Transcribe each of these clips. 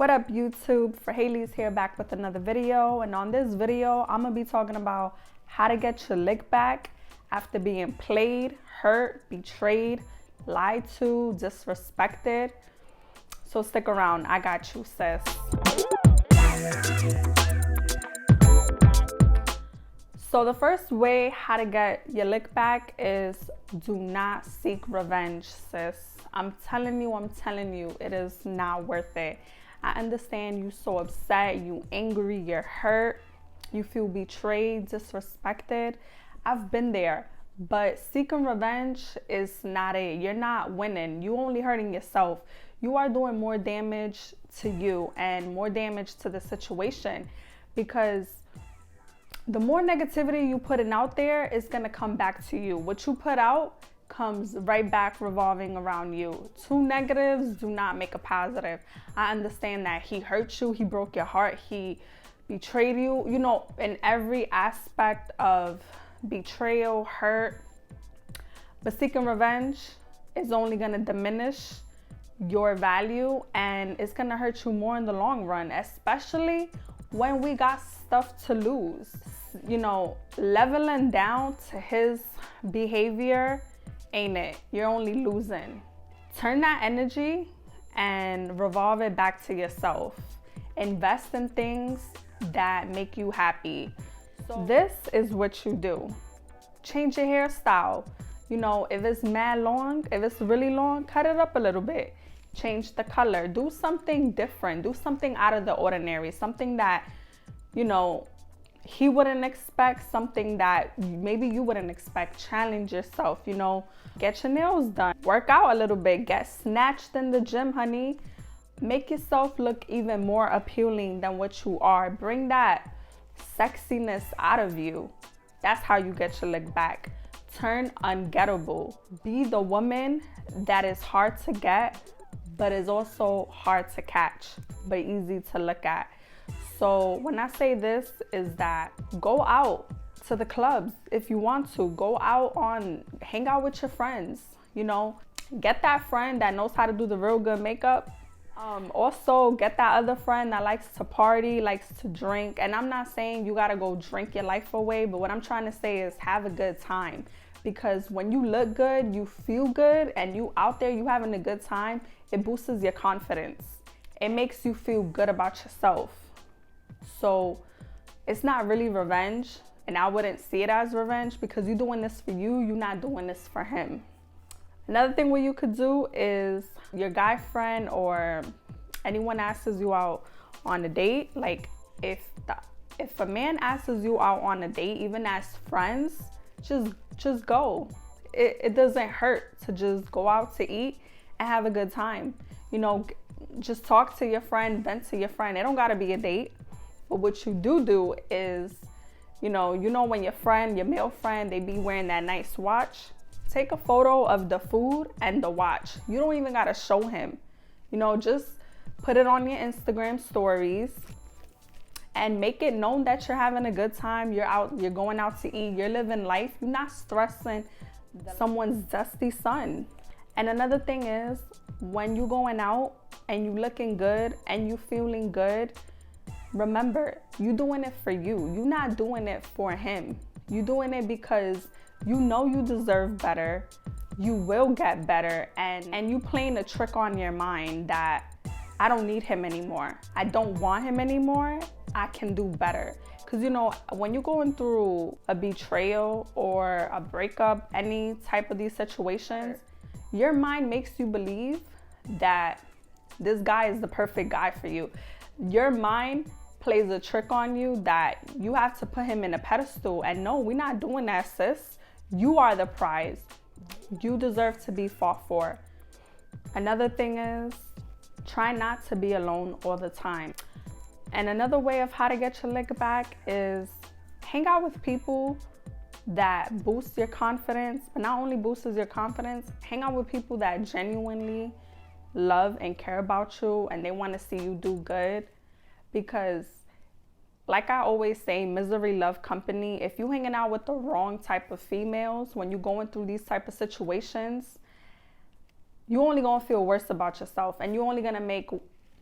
What up, YouTube? For Hey's here, back with another video. And on this video, I'm gonna be talking about how to get your lick back after being played, hurt, betrayed, lied to, disrespected. So stick around, I got you, sis. So the first way how to get your lick back is do not seek revenge, sis. I'm telling you, it is not worth it. I understand you so upset, you angry, you're hurt, you feel betrayed, disrespected. I've been there, but seeking revenge is not it. You're not winning. You only hurting yourself. You are doing more damage to you and more damage to the situation, because the more negativity you putting out there is gonna come back to you. What you put out comes right back revolving around you. Two negatives do not make a positive. I understand that he hurt you, he broke your heart, he betrayed you, you know, in every aspect of betrayal, hurt. But seeking revenge is only gonna diminish your value and it's gonna hurt you more in the long run, especially when we got stuff to lose. You know, leveling down to his behavior ain't it. You're only losing. Turn that energy and revolve it back to yourself. Invest in things that make you happy. So this is what you do. Change your hairstyle. You know, if it's mad long, if it's really long, cut it up a little bit. Change the color. Do something different. Do something out of the ordinary. Something that, you know, he wouldn't expect, something that maybe you wouldn't expect. Challenge yourself, you know, get your nails done, work out a little bit, get snatched in the gym, honey. Make yourself look even more appealing than what you are. Bring that sexiness out of you. That's how you get your lick back. Turn ungettable. Be the woman that is hard to get, but is also hard to catch, but easy to look at. So when I say this is that go out to the clubs if you want to. Go out hang out with your friends, you know. Get that friend that knows how to do the real good makeup. Also get that other friend that likes to party, likes to drink. And I'm not saying you gotta go drink your life away, but what I'm trying to say is have a good time. Because when you look good, you feel good, and you out there, you having a good time, it boosts your confidence. It makes you feel good about yourself. So it's not really revenge, and I wouldn't see it as revenge, because you're doing this for you, you're not doing this for him. Another thing what you could do is your guy friend or anyone asks you out on a date. Like if a man asks you out on a date, even as friends, just go. It doesn't hurt to just go out to eat and have a good time. You know, just talk to your friend, vent to your friend. It don't gotta be a date. But what you do is, you know when your male friend, they be wearing that nice watch, take a photo of the food and the watch. You don't even gotta show him. You know, just put it on your Instagram stories and make it known that you're having a good time. You're going out to eat, you're living life. You're not stressing someone's dusty son. And another thing is, when you going out and you looking good and you feeling good, remember, you doing it for you. You're not doing it for him. You doing it because you know you deserve better. You will get better. And you playing a trick on your mind that I don't need him anymore. I don't want him anymore. I can do better. Because, you know, when you're going through a betrayal or a breakup, any type of these situations, your mind makes you believe that this guy is the perfect guy for you. Your mind plays a trick on you that you have to put him in a pedestal. And no, we're not doing that, sis. You are the prize. You deserve to be fought for. Another thing is, try not to be alone all the time. And another way of how to get your lick back is hang out with people that boost your confidence, but not only boosts your confidence, hang out with people that genuinely love and care about you and they want to see you do good. Because like I always say, misery love company. If you hanging out with the wrong type of females when you're going through these type of situations, you only gonna feel worse about yourself, and you're only gonna make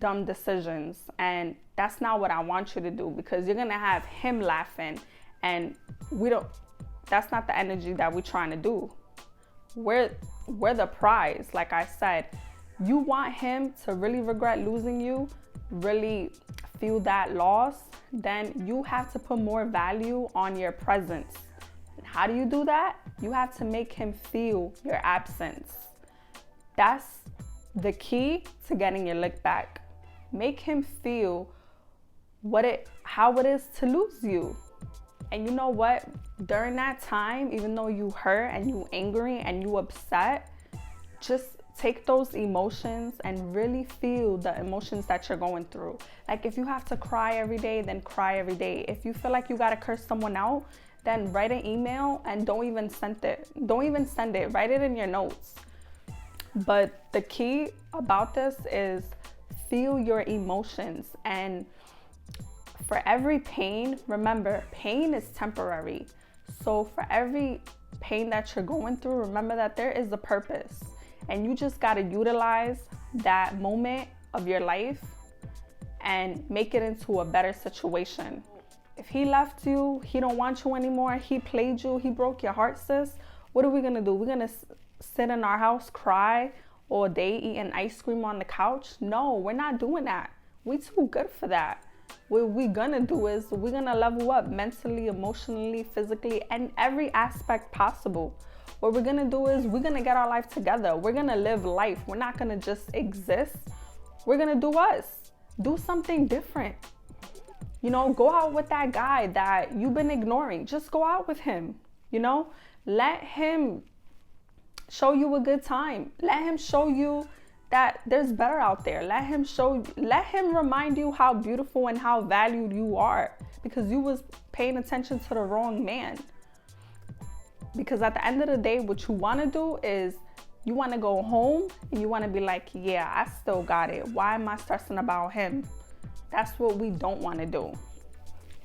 dumb decisions. And that's not what I want you to do, because you're gonna have him laughing, and that's not the energy that we're trying to do. We're the prize. Like I said, you want him to really regret losing you, really feel that loss, then you have to put more value on your presence. And how do you do that? You have to make him feel your absence. That's the key to getting your lick back. Make him feel how it is to lose you. And you know what? During that time, even though you hurt and you angry and you upset, just take those emotions and really feel the emotions that you're going through. Like if you have to cry every day, then cry every day. If you feel like you gotta curse someone out, then write an email and don't even send it. Write it in your notes. But the key about this is feel your emotions. And for every pain, remember, pain is temporary. So for every pain that you're going through, remember that there is a purpose. And you just gotta utilize that moment of your life and make it into a better situation. If he left you, he don't want you anymore, he played you, he broke your heart, sis, what are we gonna do? We're gonna sit in our house, cry all day, eating ice cream on the couch? No, we're not doing that. We too good for that. What we're gonna do is we're gonna level up mentally, emotionally, physically, and every aspect possible. What we're gonna do is we're gonna get our life together. We're gonna live life. We're not gonna just exist. We're gonna do us. Do something different. You know, go out with that guy that you've been ignoring. Just go out with him. You know, let him show you a good time. Let him show you that there's better out there. Let him remind you how beautiful and how valued you are, because you was paying attention to the wrong man. Because at the end of the day, what you want to do is you want to go home and you want to be like, yeah, I still got it. Why am I stressing about him? That's what we don't want to do.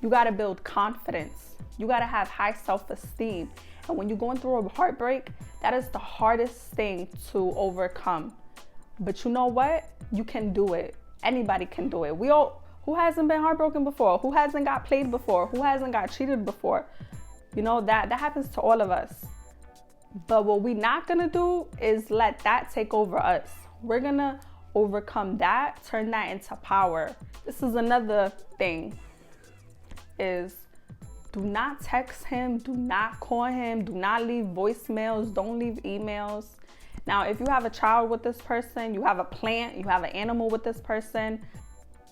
You got to build confidence. You got to have high self-esteem. And when you're going through a heartbreak, that is the hardest thing to overcome. But you know what? You can do it. Anybody can do it. Who hasn't been heartbroken before? Who hasn't got played before? Who hasn't got cheated before? You know, that happens to all of us. But what we're not gonna do is let that take over us. We're gonna overcome that, turn that into power. This is another thing, is do not text him, do not call him, do not leave voicemails, don't leave emails. Now, if you have a child with this person, you have a plant, you have an animal with this person,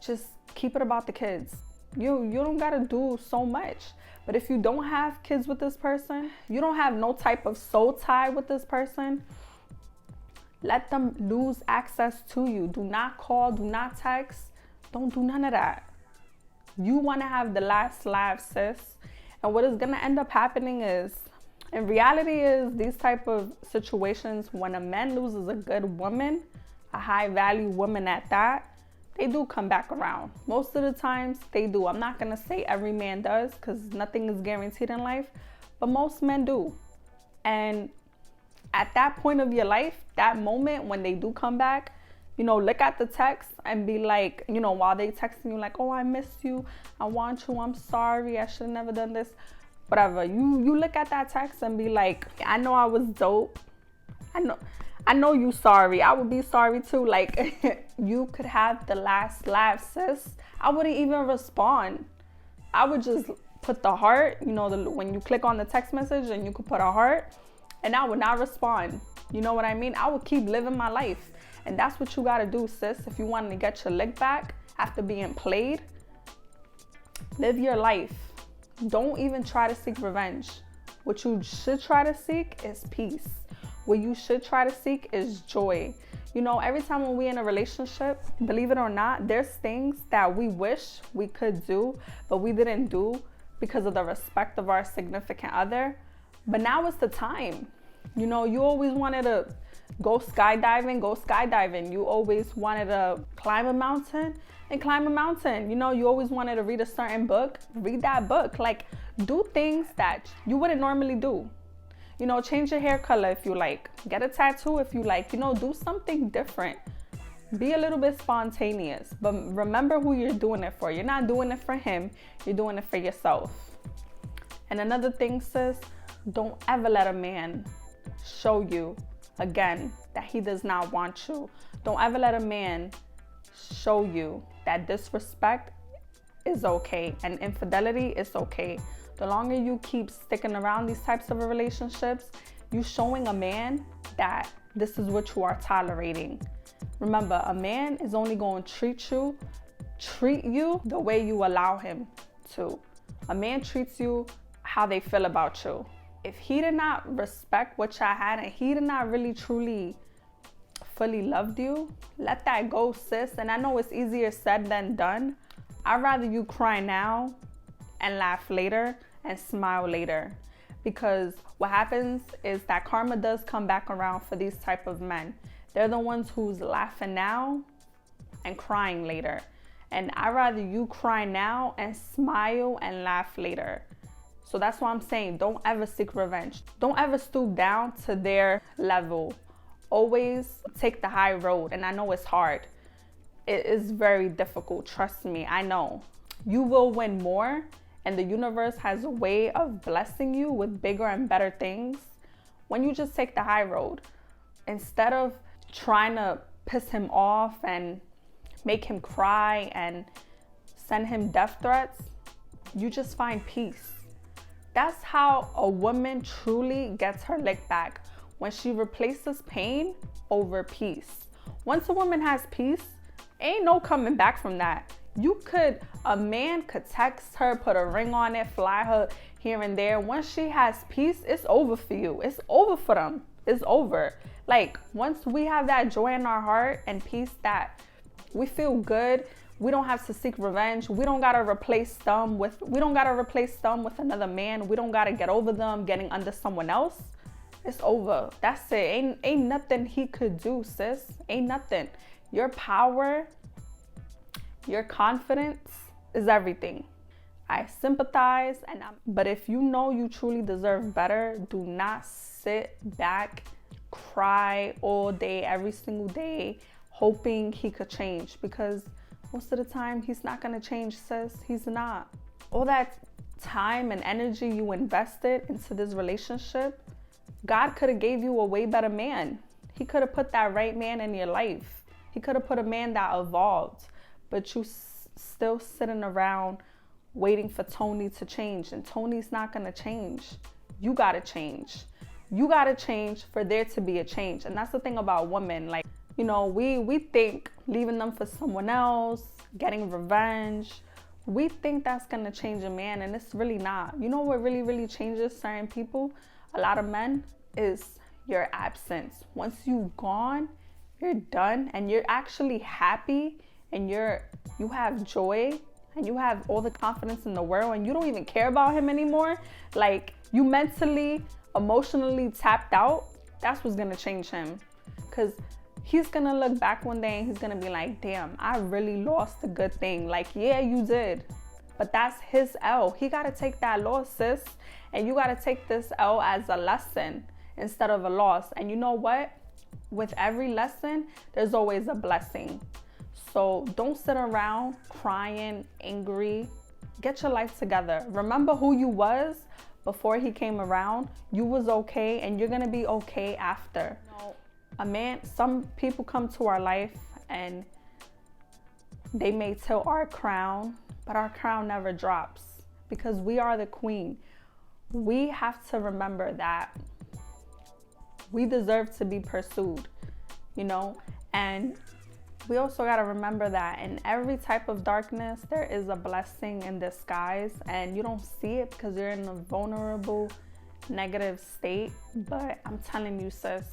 just keep it about the kids. You don't gotta do so much. But if you don't have kids with this person, you don't have no type of soul tie with this person, let them lose access to you. Do not call, do not text, don't do none of that. You wanna have the last laugh, sis. And what is gonna end up happening is, in reality, is these type of situations, when a man loses a good woman, a high value woman at that, they do come back around. Most of the times they do. I'm not gonna say every man does, because nothing is guaranteed in life, but most men do. And at that point of your life, that moment when they do come back, you know, look at the text and be like, you know, while they texting you like, oh, I miss you, I want you, I'm sorry, I should have never done this, whatever. You look at that text and be like, I know I was dope. I know you sorry. I would be sorry too. Like, you could have the last laugh, sis. I wouldn't even respond. I would just put the heart, you know, when you click on the text message and you could put a heart, and I would not respond. You know what I mean? I would keep living my life. And that's what you gotta do, sis. If you want to get your lick back after being played, live your life. Don't even try to seek revenge. What you should try to seek is peace. What you should try to seek is joy. You know, every time when we're in a relationship, believe it or not, there's things that we wish we could do, but we didn't do because of the respect of our significant other. But now is the time. You know, you always wanted to go skydiving. You always wanted to climb a mountain and climb a mountain. You know, you always wanted to read a certain book, read that book. Like, do things that you wouldn't normally do. You know, change your hair color if you like. Get a tattoo if you like. You know, do something different. Be a little bit spontaneous, but remember who you're doing it for. You're not doing it for him, you're doing it for yourself. And another thing, sis, don't ever let a man show you again that he does not want you. Don't ever let a man show you that disrespect is okay and infidelity is okay. The longer you keep sticking around these types of relationships, you showing a man that this is what you are tolerating. Remember, a man is only going to treat you the way you allow him to. A man treats you how they feel about you. If he did not respect what y'all had and he did not really truly fully loved you, let that go, sis. And I know it's easier said than done. I'd rather you cry now and laugh later and smile later, because what happens is that karma does come back around for these type of men. They're the ones who's laughing now and crying later. And I'd rather you cry now and smile and laugh later. So that's why I'm saying, don't ever seek revenge. Don't ever stoop down to their level. Always take the high road. And I know it's hard. It is very difficult. Trust me, I know. You will win more, and the universe has a way of blessing you with bigger and better things when you just take the high road. Instead of trying to piss him off and make him cry and send him death threats, you just find peace. That's how a woman truly gets her lick back, when she replaces pain over peace. Once a woman has peace, ain't no coming back from that. A man could text her, put a ring on it, fly her here and there. Once she has peace, it's over for you. It's over for them. It's over. Like, once we have that joy in our heart and peace that we feel good, we don't have to seek revenge. We don't gotta replace them with another man. We don't gotta get over them getting under someone else. It's over. That's it. Ain't nothing he could do, sis. Ain't nothing. Your power, your confidence is everything. I sympathize, but if you know you truly deserve better, do not sit back, cry all day, every single day, hoping he could change, because most of the time he's not gonna change, sis. He's not. All that time and energy you invested into this relationship, God could have gave you a way better man. He could have put that right man in your life. He could have put a man that evolved, but you still sitting around waiting for Tony to change, and Tony's not gonna change. You gotta change. You gotta change for there to be a change. And that's the thing about women. Like, you know, we think leaving them for someone else, getting revenge, we think that's gonna change a man, and it's really not. You know what really changes certain people, a lot of men, is your absence. Once you've gone, you're done, and you're actually happy, and you have joy, and you have all the confidence in the world, and you don't even care about him anymore. Like, you mentally, emotionally tapped out. That's what's gonna change him, because he's gonna look back one day and he's gonna be like, damn, I really lost a good thing. Like, yeah, you did, but that's his L. He gotta take that loss, sis, and you gotta take this L as a lesson instead of a loss. And you know what? With every lesson, there's always a blessing. So don't sit around crying, angry. Get your life together. Remember who you was before he came around. You was okay, and you're gonna be okay after. Some people come to our life and they may tilt our crown, but our crown never drops, because we are the queen. We have to remember that we deserve to be pursued, you know? And we also got to remember that in every type of darkness, there is a blessing in disguise, and you don't see it because you're in a vulnerable, negative state. But I'm telling you, sis,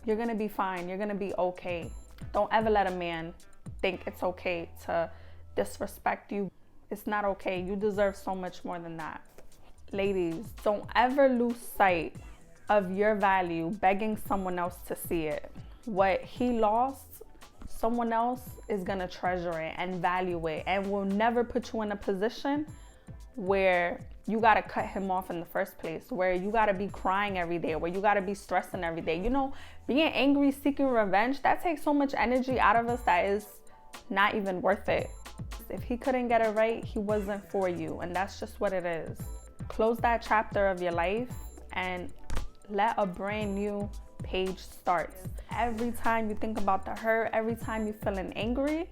you're going to be fine. You're going to be okay. Don't ever let a man think it's okay to disrespect you. It's not okay. You deserve so much more than that. Ladies, don't ever lose sight of your value begging someone else to see it. What he lost, someone else is going to treasure it and value it, and will never put you in a position where you got to cut him off in the first place, where you got to be crying every day, where you got to be stressing every day. You know, being angry, seeking revenge, that takes so much energy out of us that is not even worth it. If he couldn't get it right, he wasn't for you, and that's just what it is. Close that chapter of your life and let a brand new page start. Every time you think about the hurt, every time you're feeling angry,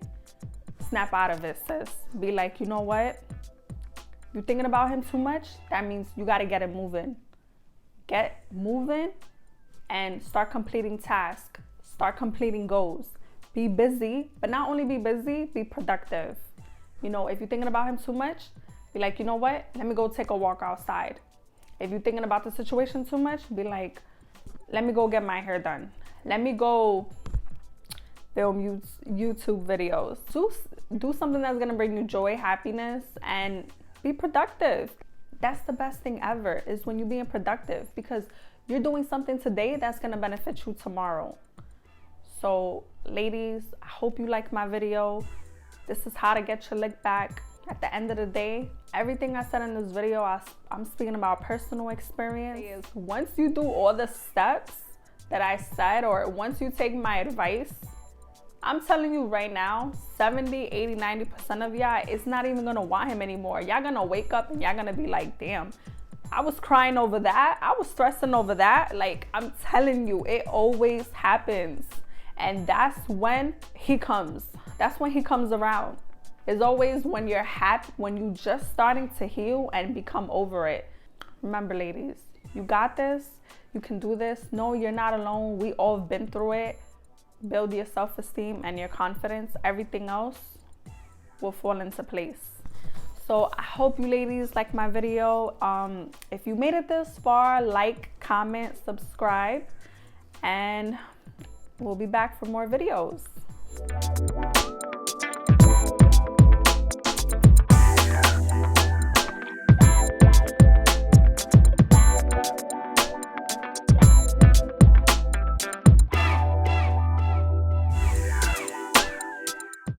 snap out of it, sis. Be like, you know what? You're thinking about him too much? That means you got to get it moving. Get moving and start completing tasks. Start completing goals. Be busy, but not only be busy, be productive. You know, if you're thinking about him too much, be like, you know what? Let me go take a walk outside. If you're thinking about the situation too much, be like, let me go get my hair done. Let me go film YouTube videos. Do something that's gonna bring you joy, happiness, and be productive. That's the best thing ever, is when you're being productive, because you're doing something today that's gonna benefit you tomorrow. So ladies, I hope you like my video. This is how to get your lick back. At the end of the day, everything I said in this video, I'm speaking about personal experience. Once you do all the steps that I said, or once you take my advice, I'm telling you right now, 70, 80, 90% of y'all is not even gonna want him anymore. Y'all gonna wake up and y'all gonna be like, damn, I was crying over that. I was stressing over that. Like, I'm telling you, it always happens. And that's when he comes. That's when he comes around. It's always when you're happy, when you just starting to heal and become over it. Remember, ladies, you got this. You can do this. No, you're not alone. We all have been through it. Build your self-esteem and your confidence. Everything else will fall into place. So I hope you ladies like my video. If you made it this far, like, comment, subscribe, and we'll be back for more videos.